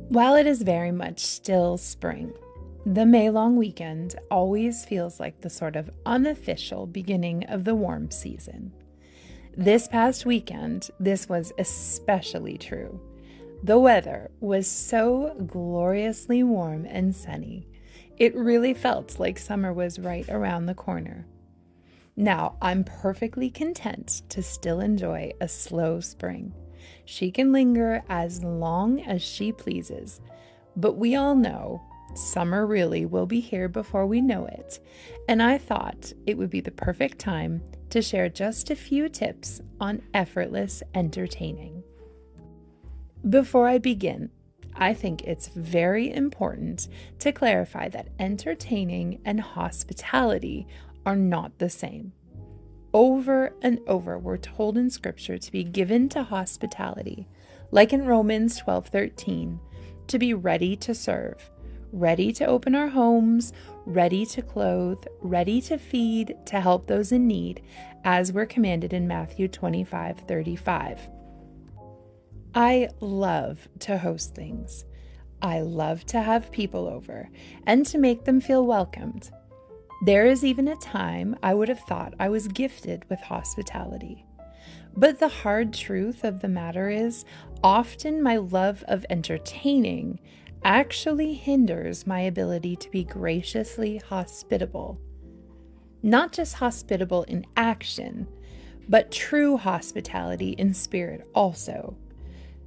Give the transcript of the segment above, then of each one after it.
While it is very much still spring, the May long weekend always feels like the sort of unofficial beginning of the warm season. This past weekend, this was especially true. The weather was so gloriously warm and sunny. It really felt like summer was right around the corner. Now, I'm perfectly content to still enjoy a slow spring. She can linger as long as she pleases, but we all know summer really will be here before we know it, and I thought it would be the perfect time to share just a few tips on effortless entertaining. Before I begin, I think it's very important to clarify that entertaining and hospitality are not the same. Over and over, we're told in Scripture to be given to hospitality, like in Romans 12:13, to be ready to serve, ready to open our homes, ready to clothe, ready to feed, to help those in need, as we're commanded in Matthew 25:35. I love to host things. I love to have people over and to make them feel welcomed. There is even a time I would have thought I was gifted with hospitality. But the hard truth of the matter is, often my love of entertaining actually hinders my ability to be graciously hospitable. Not just hospitable in action, but true hospitality in spirit also.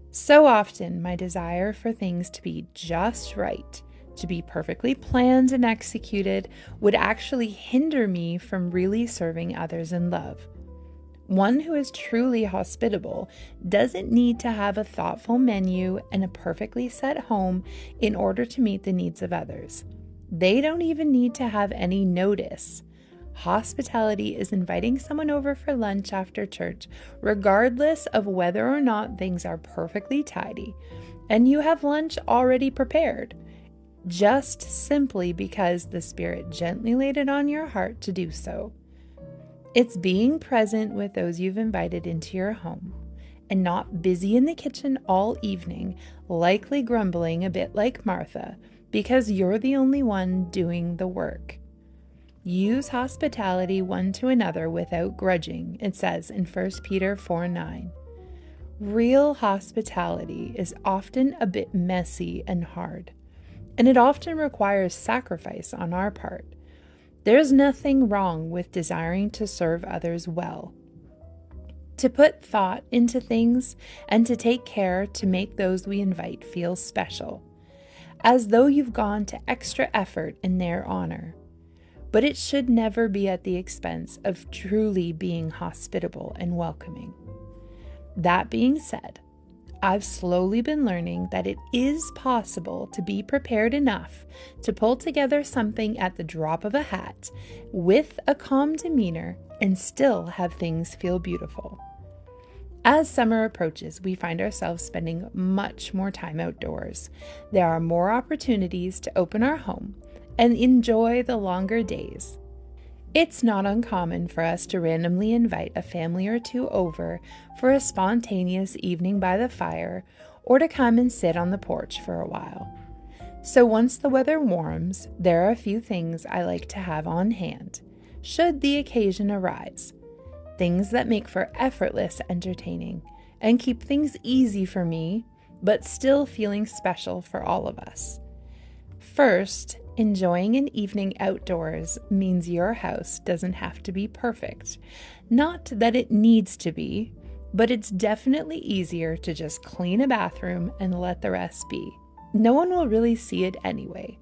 So often, my desire for things to be just right, to be perfectly planned and executed, would actually hinder me from really serving others in love. One who is truly hospitable doesn't need to have a thoughtful menu and a perfectly set home in order to meet the needs of others. They don't even need to have any notice. Hospitality is inviting someone over for lunch after church, regardless of whether or not things are perfectly tidy, and you have lunch already prepared, just simply because the Spirit gently laid it on your heart to do so. It's being present with those you've invited into your home, and not busy in the kitchen all evening, likely grumbling a bit like Martha, because you're the only one doing the work. Use hospitality one to another without grudging, it says in 1 Peter 4:9. Real hospitality is often a bit messy and hard, and it often requires sacrifice on our part. There's nothing wrong with desiring to serve others well, to put thought into things, and to take care to make those we invite feel special, as though you've gone to extra effort in their honor. But it should never be at the expense of truly being hospitable and welcoming. That being said, I've slowly been learning that it is possible to be prepared enough to pull together something at the drop of a hat with a calm demeanor and still have things feel beautiful. As summer approaches, we find ourselves spending much more time outdoors. There are more opportunities to open our home and enjoy the longer days. It's not uncommon for us to randomly invite a family or two over for a spontaneous evening by the fire, or to come and sit on the porch for a while. So once the weather warms, there are a few things I like to have on hand, should the occasion arise. Things that make for effortless entertaining and keep things easy for me, but still feeling special for all of us. First, enjoying an evening outdoors means your house doesn't have to be perfect. Not that it needs to be, but it's definitely easier to just clean a bathroom and let the rest be. No one will really see it anyway.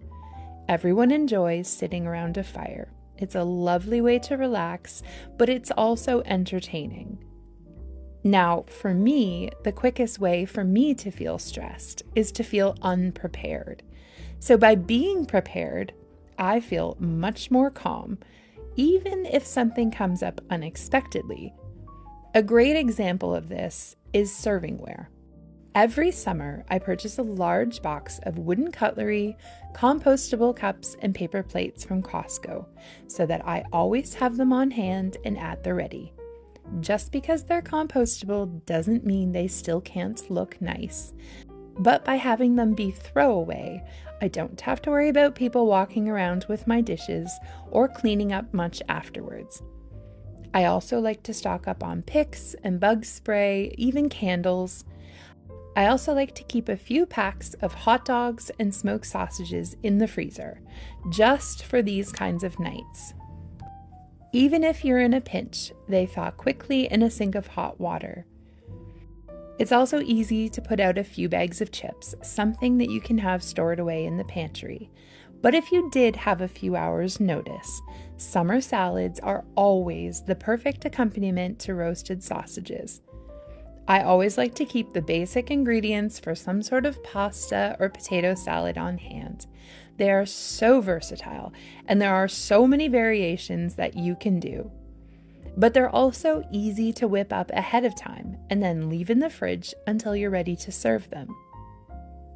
Everyone enjoys sitting around a fire. It's a lovely way to relax, but it's also entertaining. Now, for me, the quickest way for me to feel stressed is to feel unprepared. So by being prepared, I feel much more calm, even if something comes up unexpectedly. A great example of this is servingware. Every summer, I purchase a large box of wooden cutlery, compostable cups, and paper plates from Costco so that I always have them on hand and at the ready. Just because they're compostable doesn't mean they still can't look nice. But by having them be throwaway, I don't have to worry about people walking around with my dishes or cleaning up much afterwards. I also like to stock up on picks and bug spray, even candles. I also like to keep a few packs of hot dogs and smoked sausages in the freezer, just for these kinds of nights. Even if you're in a pinch, they thaw quickly in a sink of hot water. It's also easy to put out a few bags of chips, something that you can have stored away in the pantry. But if you did have a few hours' notice, summer salads are always the perfect accompaniment to roasted sausages. I always like to keep the basic ingredients for some sort of pasta or potato salad on hand. They are so versatile, and there are so many variations that you can do. But they're also easy to whip up ahead of time and then leave in the fridge until you're ready to serve them.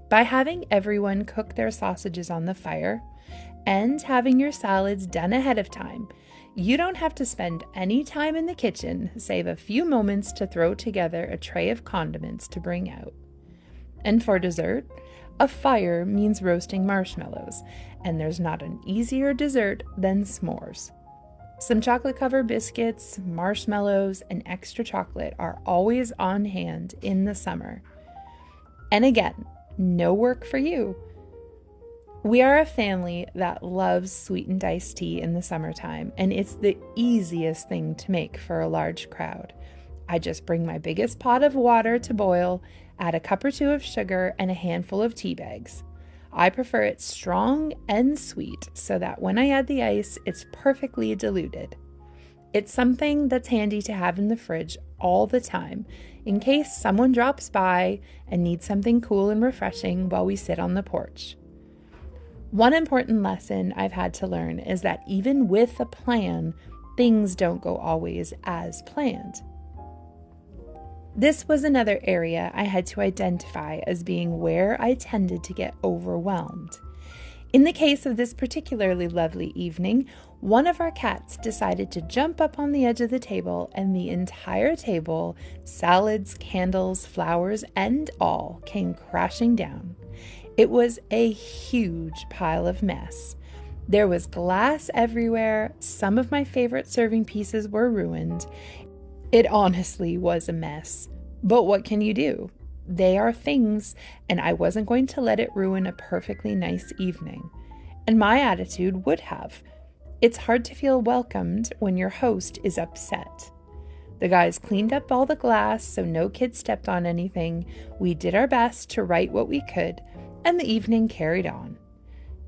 By having everyone cook their sausages on the fire and having your salads done ahead of time, you don't have to spend any time in the kitchen, save a few moments to throw together a tray of condiments to bring out. And for dessert, a fire means roasting marshmallows, and there's not an easier dessert than s'mores. Some chocolate-covered biscuits, marshmallows, and extra chocolate are always on hand in the summer. And again, no work for you. We are a family that loves sweetened iced tea in the summertime, and it's the easiest thing to make for a large crowd. I just bring my biggest pot of water to boil, add a cup or two of sugar, and a handful of tea bags. I prefer it strong and sweet so that when I add the ice, it's perfectly diluted. It's something that's handy to have in the fridge all the time in case someone drops by and needs something cool and refreshing while we sit on the porch. One important lesson I've had to learn is that even with a plan, things don't go always as planned. This was another area I had to identify as being where I tended to get overwhelmed. In the case of this particularly lovely evening, one of our cats decided to jump up on the edge of the table, and the entire table, salads, candles, flowers, and all, came crashing down. It was a huge pile of mess. There was glass everywhere, some of my favorite serving pieces were ruined. It honestly was a mess, but what can you do? They are things, and I wasn't going to let it ruin a perfectly nice evening. And my attitude would have. It's hard to feel welcomed when your host is upset. The guys cleaned up all the glass so no kids stepped on anything. We did our best to right what we could, and the evening carried on.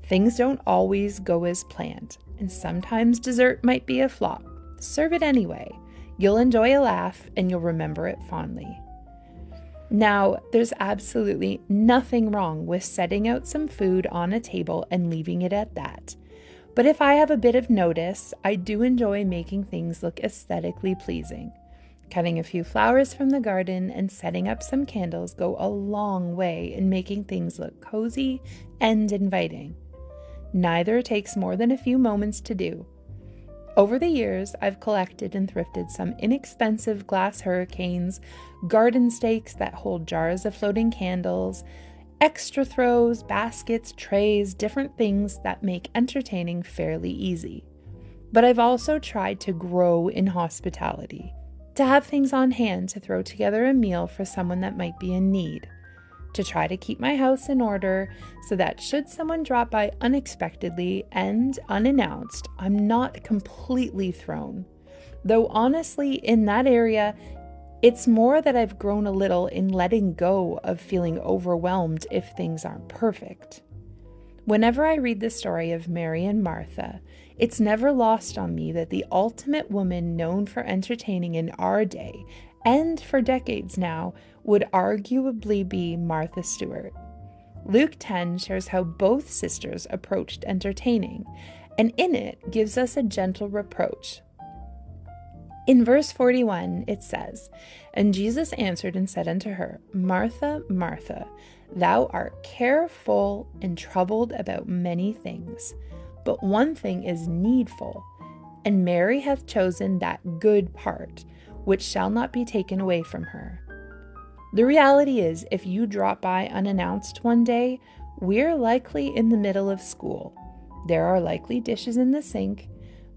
Things don't always go as planned, and sometimes dessert might be a flop. Serve it anyway. You'll enjoy a laugh, and you'll remember it fondly. Now, there's absolutely nothing wrong with setting out some food on a table and leaving it at that. But if I have a bit of notice, I do enjoy making things look aesthetically pleasing. Cutting a few flowers from the garden and setting up some candles go a long way in making things look cozy and inviting. Neither takes more than a few moments to do. Over the years, I've collected and thrifted some inexpensive glass hurricanes, garden stakes that hold jars of floating candles, extra throws, baskets, trays, different things that make entertaining fairly easy. But I've also tried to grow in hospitality, to have things on hand to throw together a meal for someone that might be in need, to try to keep my house in order so that should someone drop by unexpectedly and unannounced, I'm not completely thrown. Though honestly, in that area, it's more that I've grown a little in letting go of feeling overwhelmed if things aren't perfect. Whenever I read the story of Mary and Martha, it's never lost on me that the ultimate woman known for entertaining in our day, and for decades now, would arguably be Martha Stewart. Luke 10 shares how both sisters approached entertaining, and in it gives us a gentle reproach. In verse 41, it says, "And Jesus answered and said unto her, Martha, Martha, thou art careful and troubled about many things, but one thing is needful, and Mary hath chosen that good part, which shall not be taken away from her." The reality is, if you drop by unannounced one day, we're likely in the middle of school. There are likely dishes in the sink.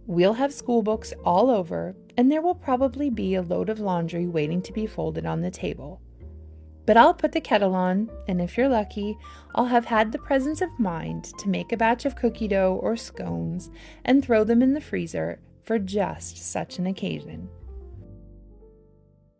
We'll have school books all over, and there will probably be a load of laundry waiting to be folded on the table. But I'll put the kettle on, and if you're lucky, I'll have had the presence of mind to make a batch of cookie dough or scones and throw them in the freezer for just such an occasion.